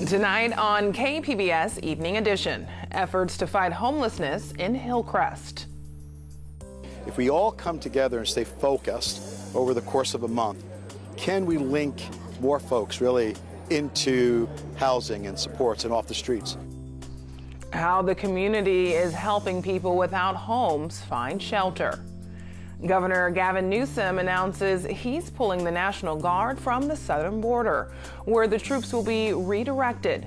Tonight on KPBS Evening Edition, efforts to fight homelessness in Hillcrest. If we all come together and stay focused over the course of a month, can we link more folks really into housing and supports and off the streets? How the community is helping people without homes find shelter. Governor Gavin Newsom announces he's pulling the National Guard from the southern border, where the troops will be redirected.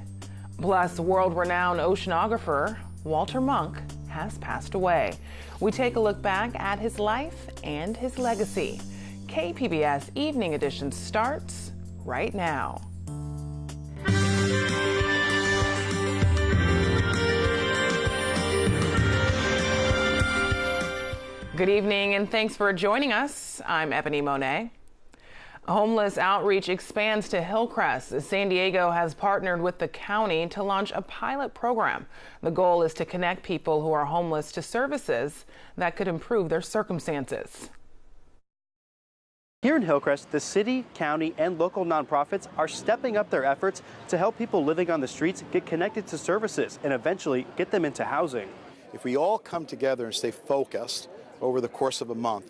Plus, world-renowned oceanographer Walter Monk has passed away. We take a look back at his life and his legacy. KPBS Evening Edition starts right now. Good evening and thanks for joining us. I'm Ebony Monet. Homeless outreach expands to Hillcrest. San Diego has partnered with the county to launch a pilot program. The goal is to connect people who are homeless to services that could improve their circumstances. Here in Hillcrest, the city, county, and local nonprofits are stepping up their efforts to help people living on the streets get connected to services and eventually get them into housing. If we all come together and stay focused over the course of a month,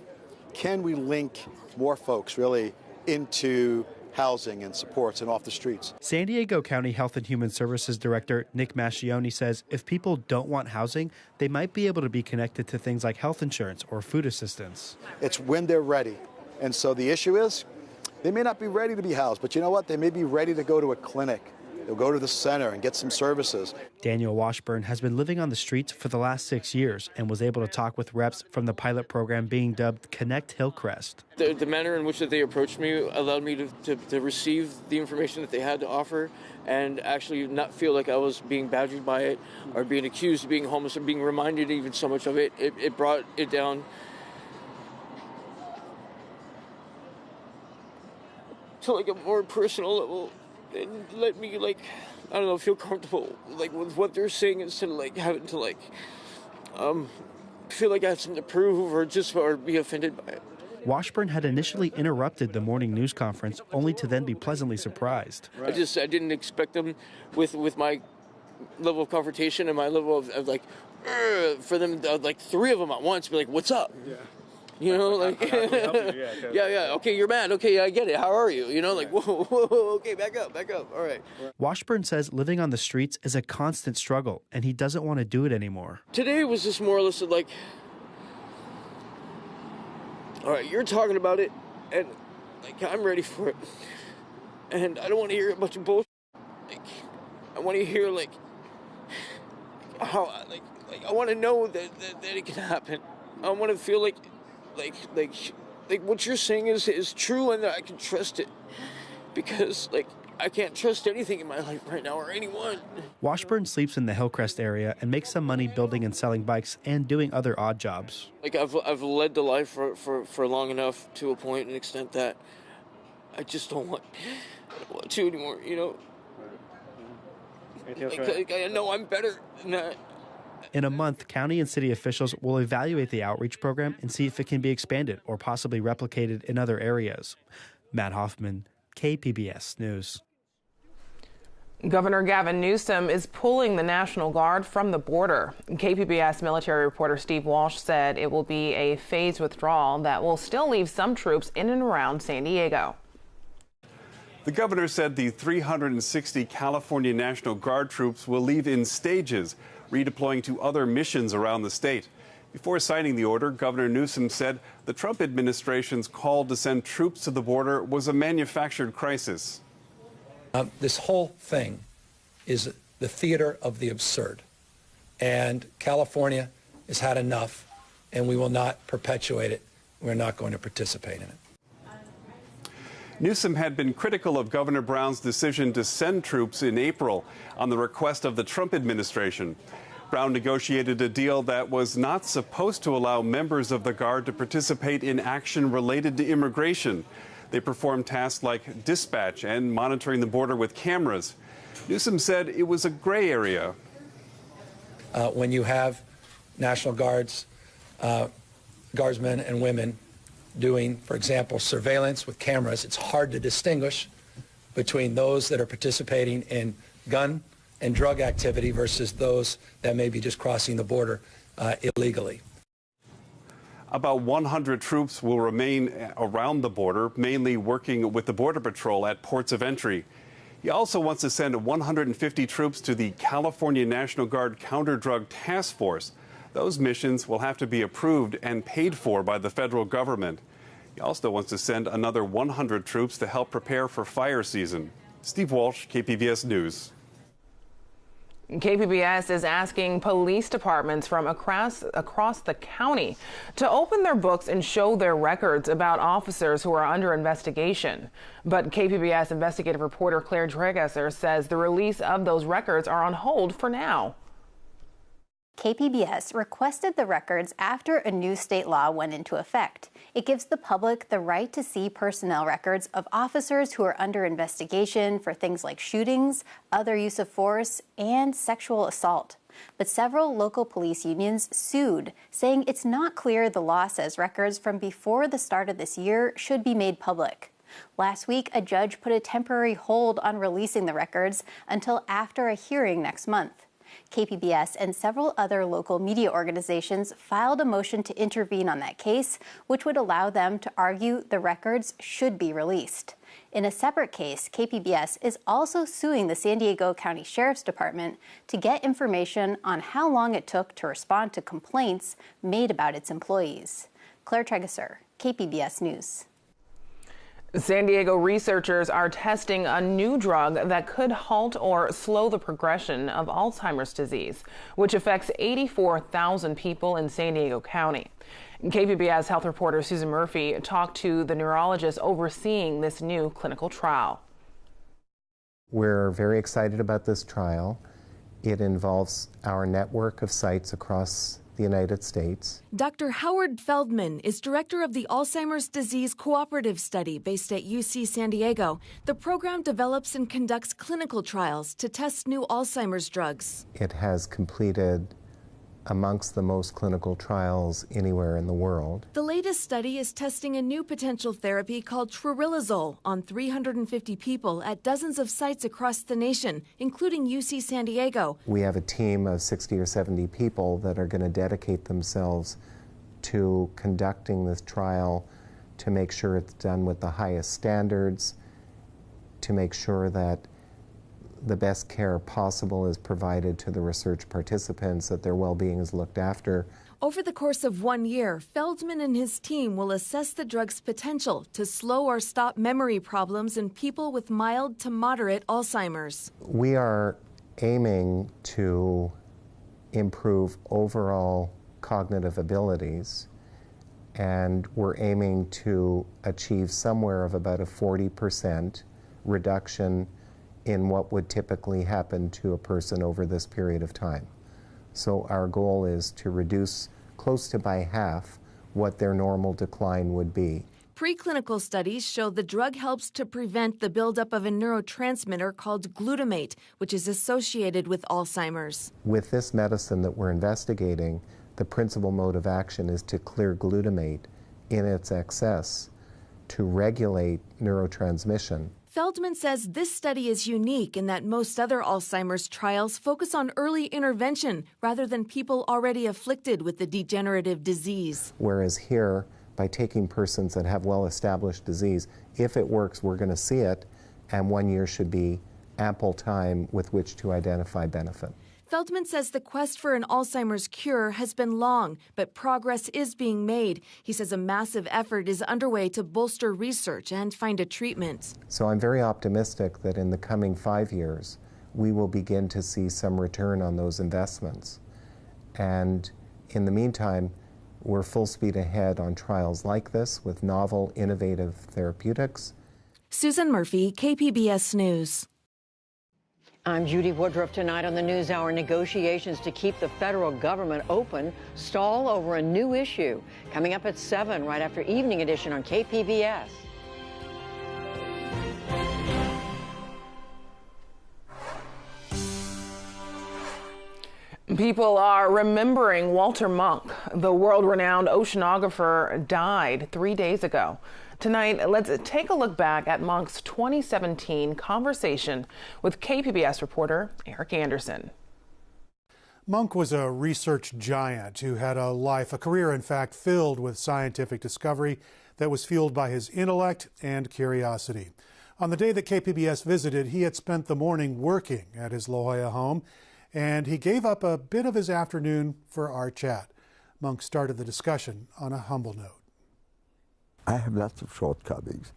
can we link more folks really into housing and supports and off the streets? San Diego County Health and Human Services Director Nick Mascioni says if people don't want housing, they might be able to be connected to things like health insurance or food assistance. It's when they're ready. And so the issue is, they may not be ready to be housed, but you know what? They may be ready to go to a clinic. They'll go to the center and get some services. Daniel Washburn has been living on the streets for the last 6 years and was able to talk with reps from the pilot program being dubbed Connect Hillcrest. The manner in which that they approached me allowed me to receive the information that they had to offer and actually not feel like I was being badgered by it or being accused of being homeless or being reminded even so much of it. It brought it down to like a more personal level. And let me, like, I don't know, feel comfortable, like, with what they're saying instead of, like, having to, like, feel like I have something to prove or be offended by it. Washburn had initially interrupted the morning news conference, only to then be pleasantly surprised. I didn't expect them with my level of confrontation and my level of like, for them, like, three of them at once, be like, what's up? Yeah. You know, like, yeah, okay, you're mad. Okay, I get it. How are you? You know, like, whoa, okay, back up. All right. Washburn says living on the streets is a constant struggle, and he doesn't want to do it anymore. Today was just more or less like, all right, you're talking about it, and, like, I'm ready for it. And I don't want to hear a bunch of bullshit. Like, I want to hear, like, how, like I want to know that it can happen. I want to feel like what you're saying is true and that I can trust it, because like I can't trust anything in my life right now or anyone. Washburn sleeps in the Hillcrest area and makes some money building and selling bikes and doing other odd jobs. Like I've led the life for long enough to a point and extent that I just don't want to anymore, you know. Like, I know I'm better than that. In a month, county and city officials will evaluate the outreach program and see if it can be expanded or possibly replicated in other areas. Matt Hoffman, KPBS News. Governor Gavin Newsom is pulling the National Guard from the border. KPBS military reporter Steve Walsh said it will be a phased withdrawal that will still leave some troops in and around San Diego. The governor said the 360 California National Guard troops will leave in stages, redeploying to other missions around the state. Before signing the order, Governor Newsom said the Trump administration's call to send troops to the border was a manufactured crisis. This whole thing is the theater of the absurd. And California has had enough, and we will not perpetuate it. We're not going to participate in it. Newsom had been critical of Governor Brown's decision to send troops in April on the request of the Trump administration. Brown negotiated a deal that was not supposed to allow members of the Guard to participate in action related to immigration. They performed tasks like dispatch and monitoring the border with cameras. Newsom said it was a gray area. When you have National Guardsmen and women doing, for example, surveillance with cameras, it's hard to distinguish between those that are participating in gun and drug activity versus those that may be just crossing the border illegally. About 100 troops will remain around the border, mainly working with the Border Patrol at ports of entry. He also wants to send 150 troops to the California National Guard Counter-Drug Task Force. Those missions will have to be approved and paid for by the federal government. He also wants to send another 100 troops to help prepare for fire season. Steve Walsh, KPBS News. KPBS is asking police departments from across the county to open their books and show their records about officers who are under investigation. But KPBS investigative reporter Claire Dragesser says the release of those records are on hold for now. KPBS requested the records after a new state law went into effect. It gives the public the right to see personnel records of officers who are under investigation for things like shootings, other use of force, and sexual assault. But several local police unions sued, saying it's not clear the law says records from before the start of this year should be made public. Last week, a judge put a temporary hold on releasing the records until after a hearing next month. KPBS and several other local media organizations filed a motion to intervene on that case, which would allow them to argue the records should be released. In a separate case, KPBS is also suing the San Diego County Sheriff's Department to get information on how long it took to respond to complaints made about its employees. Claire Dragesser, KPBS News. San Diego researchers are testing a new drug that could halt or slow the progression of Alzheimer's disease, which affects 84,000 people in San Diego County. KPBS health reporter Susan Murphy talked to the neurologist overseeing this new clinical trial. We're very excited about this trial. It involves our network of sites across the United States. Dr. Howard Feldman is director of the Alzheimer's Disease Cooperative Study based at UC San Diego. The program develops and conducts clinical trials to test new Alzheimer's drugs. It has completed amongst the most clinical trials anywhere in the world. The latest study is testing a new potential therapy called trilizole on 350 people at dozens of sites across the nation, including UC San Diego. We have a team of 60 or 70 people that are going to dedicate themselves to conducting this trial to make sure it's done with the highest standards, to make sure that the best care possible is provided to the research participants, that their well-being is looked after. Over the course of 1 year, Feldman and his team will assess the drug's potential to slow or stop memory problems in people with mild to moderate Alzheimer's. We are aiming to improve overall cognitive abilities, and we're aiming to achieve somewhere of about a 40% reduction in what would typically happen to a person over this period of time. So our goal is to reduce close to by half what their normal decline would be. Preclinical studies show the drug helps to prevent the buildup of a neurotransmitter called glutamate, which is associated with Alzheimer's. With this medicine that we're investigating, the principal mode of action is to clear glutamate in its excess to regulate neurotransmission. Feldman says this study is unique in that most other Alzheimer's trials focus on early intervention rather than people already afflicted with the degenerative disease. Whereas here, by taking persons that have well-established disease, if it works, we're going to see it, and 1 year should be ample time with which to identify benefit. Feldman says the quest for an Alzheimer's cure has been long, but progress is being made. He says a massive effort is underway to bolster research and find a treatment. So I'm very optimistic that in the coming 5 years, we will begin to see some return on those investments. And in the meantime, we're full speed ahead on trials like this with novel, innovative therapeutics. Susan Murphy, KPBS News. I'm Judy Woodruff. Tonight on the NewsHour, negotiations to keep the federal government open stall over a new issue. Coming up at 7, right after Evening Edition on KPBS. People are remembering Walter Munk. The world-renowned oceanographer died 3 days ago. Tonight, let's take a look back at Monk's 2017 conversation with KPBS reporter Eric Anderson. Monk was a research giant who had a career, in fact, filled with scientific discovery that was fueled by his intellect and curiosity. On the day that KPBS visited, he had spent the morning working at his La Jolla home, and he gave up a bit of his afternoon for our chat. Monk started the discussion on a humble note. I have lots of shortcomings.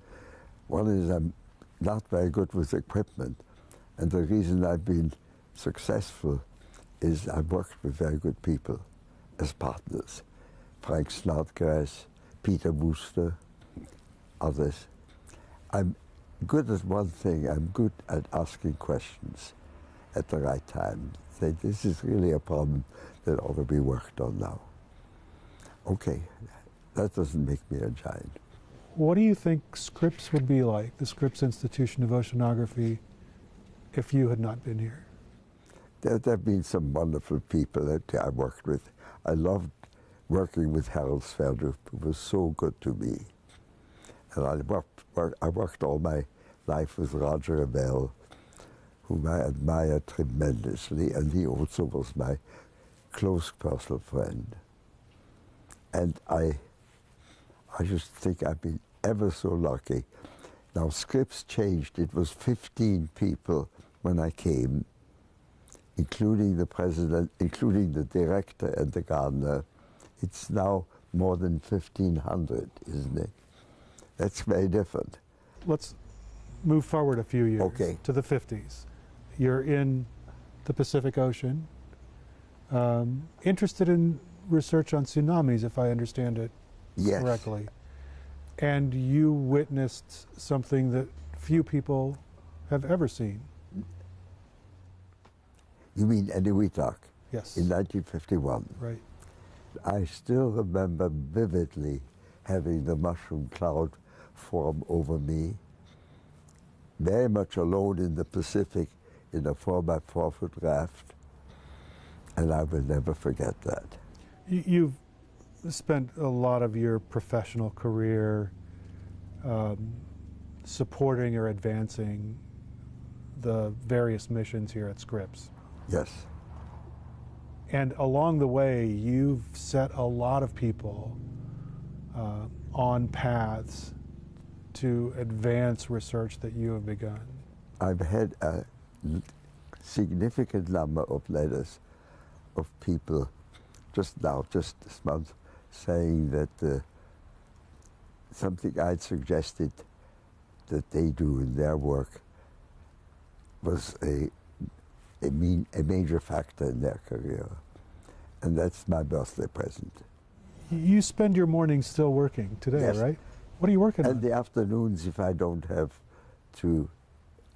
One is I'm not very good with equipment, and the reason I've been successful is I've worked with very good people as partners. Frank Snodgrass, Peter Wooster, others. I'm good at one thing, I'm good at asking questions at the right time. Say, this is really a problem that ought to be worked on now. Okay, that doesn't make me a giant. What do you think Scripps would be like, the Scripps Institution of Oceanography, if you had not been here? There have been some wonderful people that I worked with. I loved working with Harold Sverdrup, who was so good to me. And I worked all my life with Roger Abel, whom I admire tremendously, and he also was my close personal friend. And I just think I've been ever so lucky. Now, Scripps changed. It was 15 people when I came, including the president, including the director and the gardener. It's now more than 1,500, isn't it? That's very different. Let's move forward a few years to the 50s. You're in the Pacific Ocean, interested in research on tsunamis, if I understand it correctly. And you witnessed something that few people have ever seen. You mean Eniwetok? Yes. In 1951. Right. I still remember vividly having the mushroom cloud form over me, very much alone in the Pacific in a 4x4-foot raft, and I will never forget that. You've spent a lot of your professional career supporting or advancing the various missions here at Scripps. Yes. And along the way, you've set a lot of people on paths to advance research that you have begun. I've had a significant number of letters of people just this month, saying that something I'd suggested that they do in their work was a major factor in their career. And that's my birthday present. You spend your mornings still working today, yes. Right? What are you working on? And the afternoons, if I don't have to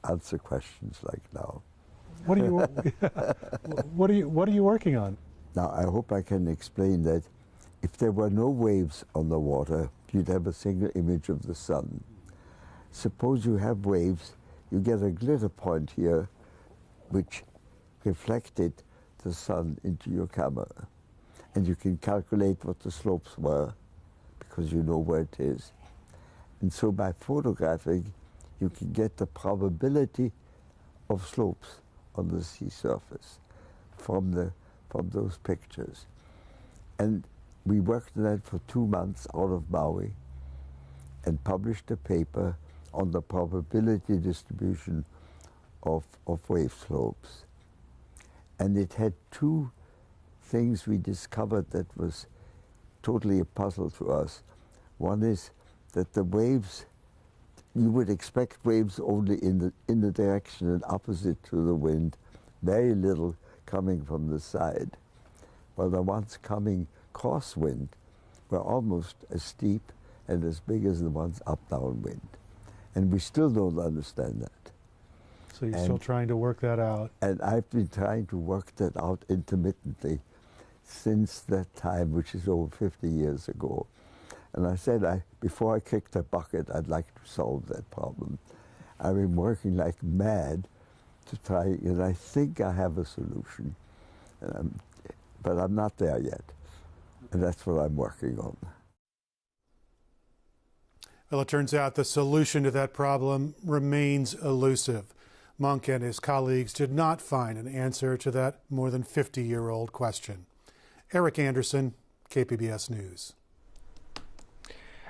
answer questions like now. What are you what are you working on? Now, I hope I can explain that if there were no waves on the water, you'd have a single image of the sun. Suppose you have waves, you get a glitter point here, which reflected the sun into your camera. And you can calculate what the slopes were, because you know where it is. And so by photographing, you can get the probability of slopes on the sea surface from those pictures. And we worked on that for 2 months out of Maui and published a paper on the probability distribution of wave slopes. And it had two things we discovered that was totally a puzzle to us. One is that the waves, you would expect waves only in the direction and opposite to the wind, very little coming from the side. Well, the ones coming crosswind were almost as steep and as big as the ones up downwind. And we still don't understand that. So you're still trying to work that out? And I've been trying to work that out intermittently since that time, which is over 50 years ago. And I said, before I kick the bucket, I'd like to solve that problem. I've been working like mad to try, and I think I have a solution. But I'm not there yet. And that's what I'm working on. Well, it turns out the solution to that problem remains elusive. Monk and his colleagues did not find an answer to that more than 50-year-old question. Eric Anderson, KPBS News.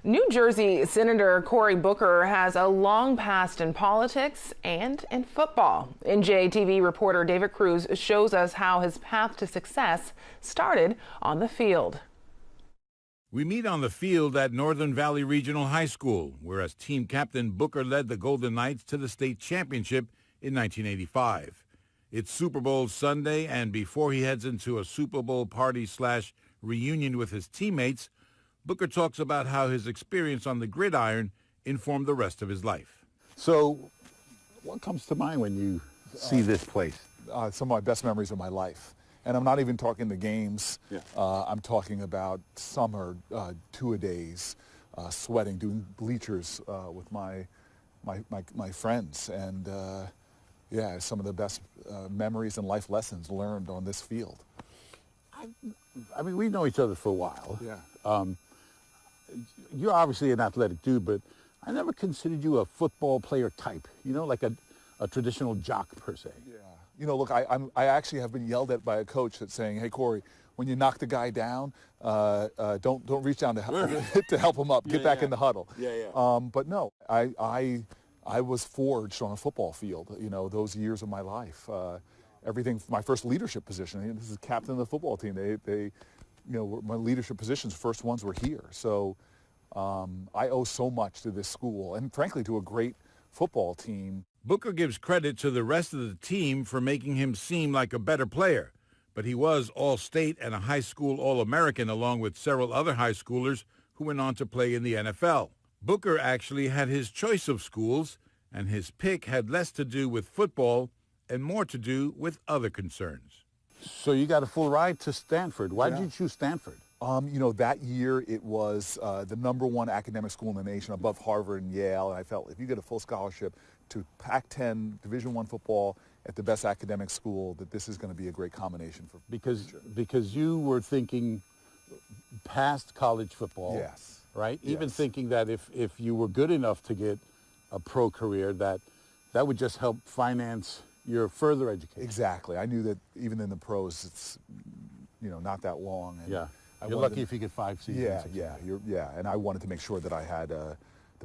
New Jersey Senator Cory Booker has a long past in politics and in football. NJTV reporter David Cruz shows us how his path to success started on the field. We meet on the field at Northern Valley Regional High School, where as team captain, Booker led the Golden Knights to the state championship in 1985. It's Super Bowl Sunday, and before he heads into a Super Bowl party/reunion with his teammates, Booker talks about how his experience on the gridiron informed the rest of his life. So, what comes to mind when you see this place? Some of my best memories of my life. And I'm not even talking the games. Yeah. I'm talking about summer, two-a-days, sweating, doing bleachers with my friends. And yeah, some of the best memories and life lessons learned on this field. I mean, we know each other for a while. Yeah. You're obviously an athletic dude, but I never considered you a football player type, you know, like a traditional jock per se. Yeah. You know, look, I actually have been yelled at by a coach that's saying, "Hey, Cory, when you knock the guy down, don't reach down to help him up. Get back in the huddle." Yeah, yeah. But no, I was forged on a football field. You know, those years of my life, everything. My first leadership position. This is captain of the football team. They, you know, my leadership positions, first ones were here. So I owe so much to this school, and frankly, to a great football team. Booker gives credit to the rest of the team for making him seem like a better player, but he was All-State and a high school All-American along with several other high schoolers who went on to play in the NFL. Booker actually had his choice of schools, and his pick had less to do with football and more to do with other concerns. So you got a full ride to Stanford. Why did you choose Stanford? You know, that year it was the #1 academic school in the nation above Harvard and Yale, and I felt if you get a full scholarship to Pac-10 Division I football at the best academic school, that this is going to be a great combination for because you were thinking past college football. Yes. Right? Yes. Even thinking that if you were good enough to get a pro career, that would just help finance your further education. Exactly. I knew that even in the pros, it's, you know, not that long. And yeah. You're lucky if you get 5 seasons. Yeah. And I wanted to make sure that I had the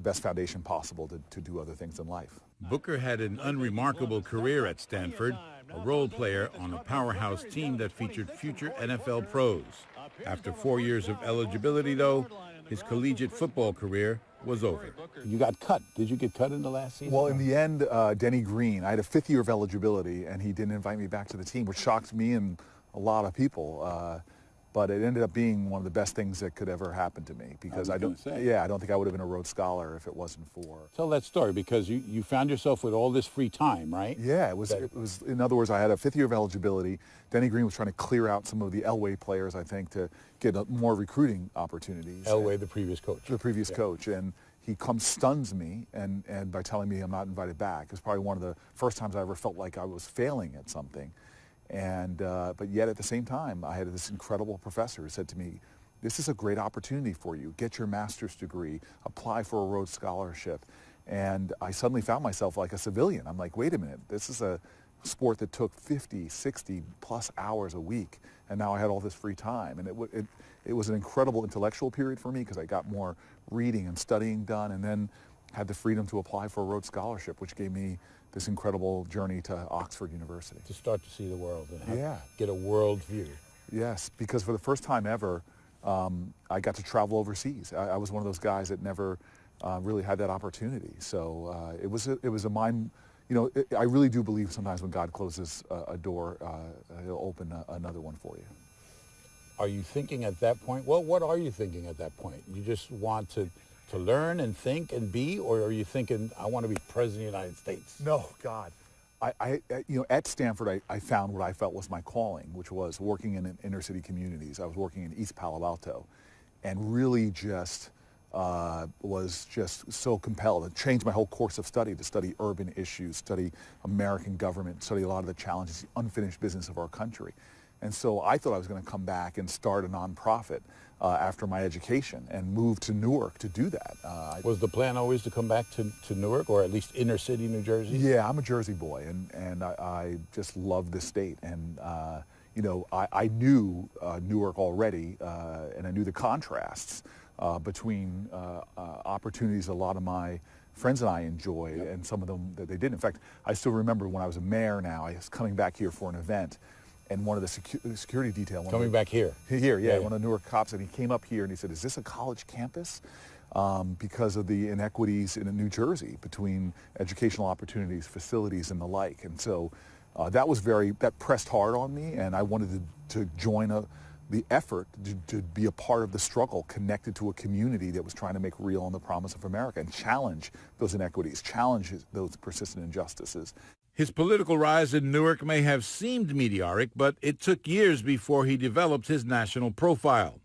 best foundation possible to do other things in life. Booker had an unremarkable career at Stanford, a role player on a powerhouse team that featured future NFL pros. After 4 years of eligibility, though, his collegiate football career was over. You got cut. Did you get cut in the last season? Well, in the end, Denny Green, I had a 5th year of eligibility, and he didn't invite me back to the team, which shocked me and a lot of people. But it ended up being one of the best things that could ever happen to me because I don't think I would have been a Rhodes Scholar if it wasn't for. Tell that story because you found yourself with all this free time, right? Yeah, it was. In other words, I had a 5th year of eligibility. Denny Green was trying to clear out some of the Elway players, I think, to get more recruiting opportunities. Elway, the previous coach. The previous coach, and he stuns me, and by telling me I'm not invited back. It was probably one of the first times I ever felt like I was failing at something. And but yet at the same time, I had this incredible professor who said to me, "This is a great opportunity for you. Get your master's degree, apply for a Rhodes Scholarship." And I suddenly found myself like a civilian. I'm like, wait a minute, this is a sport that took 50, 60 plus hours a week, and now I had all this free time. And it was an incredible intellectual period for me because I got more reading and studying done, and then had the freedom to apply for a Rhodes Scholarship, which gave me this incredible journey to Oxford University. To start to see the world and yeah. Get a world view. Yes, because for the first time ever, I got to travel overseas. I was one of those guys that never really had that opportunity. So it was a mind, you know, I really do believe sometimes when God closes a door, he'll open another one for you. Are you thinking at that point, well, what are you thinking at that point? You just want to learn and think and be, or are you thinking, I want to be president of the United States? No, God. You know, at Stanford, I found what I felt was my calling, which was working in inner city communities. I was working in East Palo Alto, and really just was just so compelled. It changed my whole course of study to study urban issues, study American government, study a lot of the challenges, the unfinished business of our country. And so I thought I was going to come back and start a nonprofit after my education and move to Newark to do that. Was the plan always to come back to Newark, or at least inner city New Jersey? Yeah, I'm a Jersey boy, and I just love this state. And you know, I knew Newark already, and I knew the contrasts between opportunities a lot of my friends and I enjoyed, and some of them that they didn't. In fact, I still remember when I was a mayor now, I was coming back here for an event, and one of the security detail... Coming back here? Here, yeah. One of the Newark cops, and he came up here and he said, "Is this a college campus?" Because of the inequities in New Jersey between educational opportunities, facilities, and the like. And so that pressed hard on me, and I wanted to join the effort to be a part of the struggle connected to a community that was trying to make real on the promise of America and challenge those inequities, challenge those persistent injustices. His political rise in Newark may have seemed meteoric, but it took years before he developed his national profile.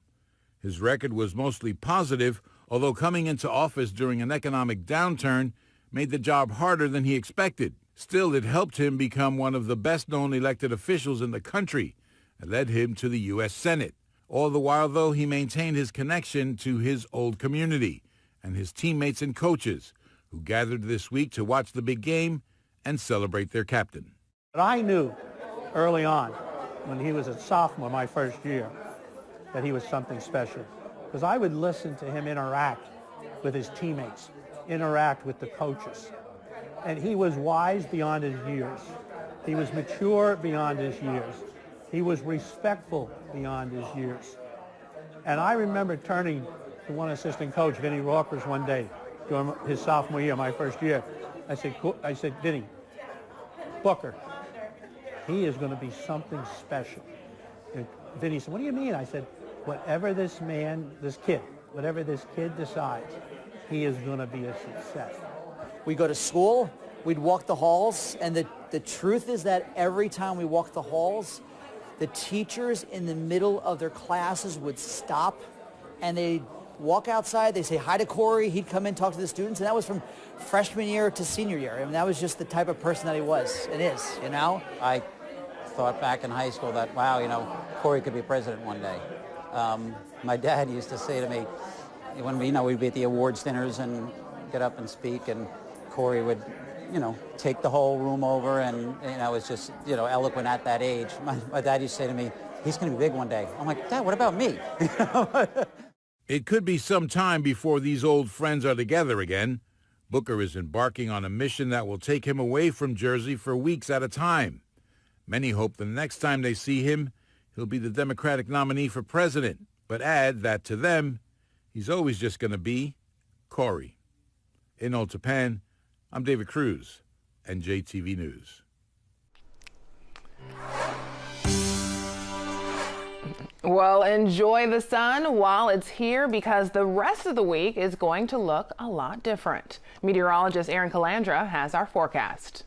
His record was mostly positive, although coming into office during an economic downturn made the job harder than he expected. Still, it helped him become one of the best-known elected officials in the country and led him to the U.S. Senate. All the while, though, he maintained his connection to his old community and his teammates and coaches, who gathered this week to watch the big game and celebrate their captain. But I knew early on, when he was a sophomore my first year, that he was something special. Because I would listen to him interact with his teammates, interact with the coaches. And he was wise beyond his years. He was mature beyond his years. He was respectful beyond his years. And I remember turning to one assistant coach, Vinny Rawkers, one day during his sophomore year, my first year. I said, "Vinny, Booker, he is going to be something special." And Vinny said, "What do you mean?" I said, whatever this kid decides, he is going to be a success. We go to school, we'd walk the halls, and the truth is that every time we walked the halls, the teachers in the middle of their classes would stop, and they'd walk outside, they'd say hi to Corey, he'd come in, talk to the students, and that was from freshman year to senior year. I mean, that was just the type of person that he was and is, you know? I thought back in high school that, wow, you know, Corey could be president one day. My dad used to say to me, when we'd be at the awards dinners and get up and speak, and Corey would, take the whole room over, and, was just, eloquent at that age. My dad used to say to me, "He's going to be big one day." I'm like, "Dad, what about me?" It could be some time before these old friends are together again. Booker is embarking on a mission that will take him away from Jersey for weeks at a time. Many hope the next time they see him, he'll be the Democratic nominee for president, but add that to them, he's always just going to be Corey. In Old Japan, I'm David Cruz, NJTV News. Well, enjoy the sun while it's here, because the rest of the week is going to look a lot different. Meteorologist Erin Calandra has our forecast.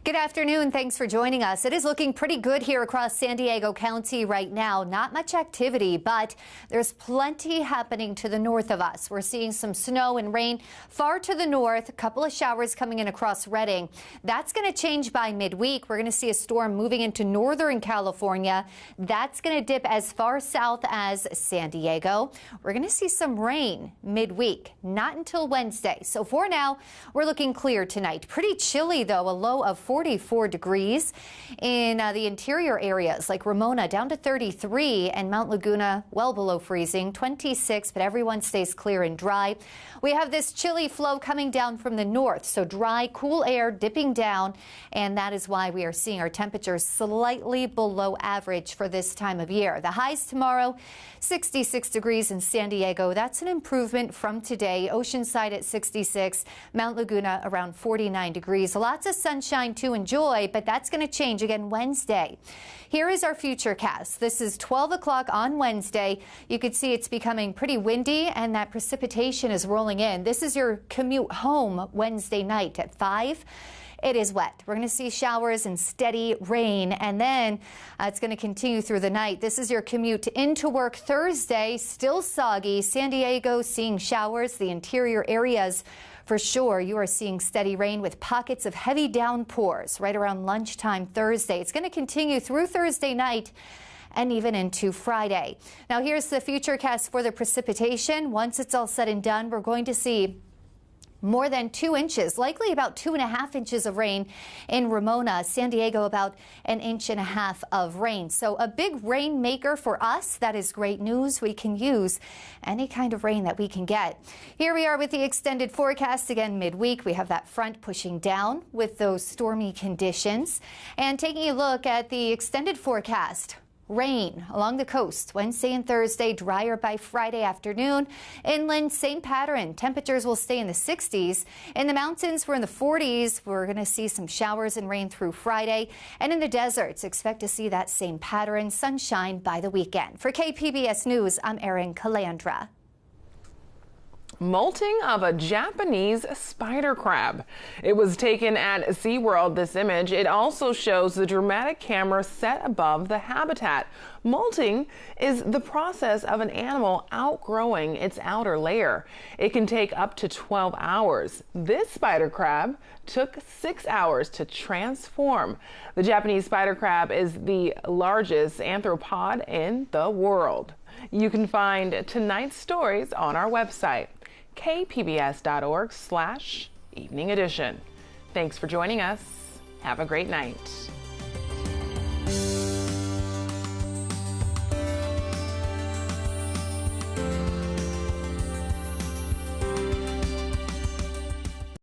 Good afternoon. Thanks for joining us. It is looking pretty good here across San Diego County right now. Not much activity, but there's plenty happening to the north of us. We're seeing some snow and rain far to the north, a couple of showers coming in across Redding. That's going to change by midweek. We're going to see a storm moving into northern California. That's going to dip as far south as San Diego. We're going to see some rain midweek, not until Wednesday. So for now, we're looking clear tonight. Pretty chilly, though, a low of 44 degrees in the interior areas like Ramona down to 33, and Mount Laguna well below freezing, 26, but everyone stays clear and dry. We have this chilly flow coming down from the north, so dry, cool air dipping down, and that is why we are seeing our temperatures slightly below average for this time of year. The highs tomorrow, 66 degrees in San Diego. That's an improvement from today. Oceanside at 66, Mount Laguna around 49 degrees. Lots of sunshine to enjoy, but that's going to change again Wednesday. Here is our future cast. This is 12 o'clock on Wednesday. You can see it's becoming pretty windy, and that precipitation is rolling in. This is your commute home Wednesday night at 5. It is wet. We're going to see showers and steady rain, and then it's going to continue through the night. This is your commute into work Thursday. Still soggy. San Diego seeing showers. The interior areas For sure, you are seeing steady rain with pockets of heavy downpours right around lunchtime Thursday. It's going to continue through Thursday night and even into Friday. Now, here's the futurecast for the precipitation. Once it's all said and done, we're going to see more than 2 inches, likely about 2.5 inches of rain in Ramona. San Diego, about 1.5 inches of rain. So a big rainmaker for us. That is great news. We can use any kind of rain that we can get. Here we are with the extended forecast again midweek. We have that front pushing down with those stormy conditions. And taking a look at the extended forecast. Rain along the coast Wednesday and Thursday, drier by Friday afternoon. Inland, same pattern. Temperatures will stay in the 60s. In the mountains, we're in the 40s. We're going to see some showers and rain through Friday. And in the deserts, expect to see that same pattern, sunshine by the weekend. For KPBS News, I'm Erin Calandra. Molting of a Japanese spider crab. It was taken at SeaWorld, this image. It also shows the dramatic camera set above the habitat. Molting is the process of an animal outgrowing its outer layer. It can take up to 12 hours. This spider crab took 6 hours to transform. The Japanese spider crab is the largest arthropod in the world. You can find tonight's stories on our website, kpbs.org/evening edition. Thanks for joining us. Have a great night.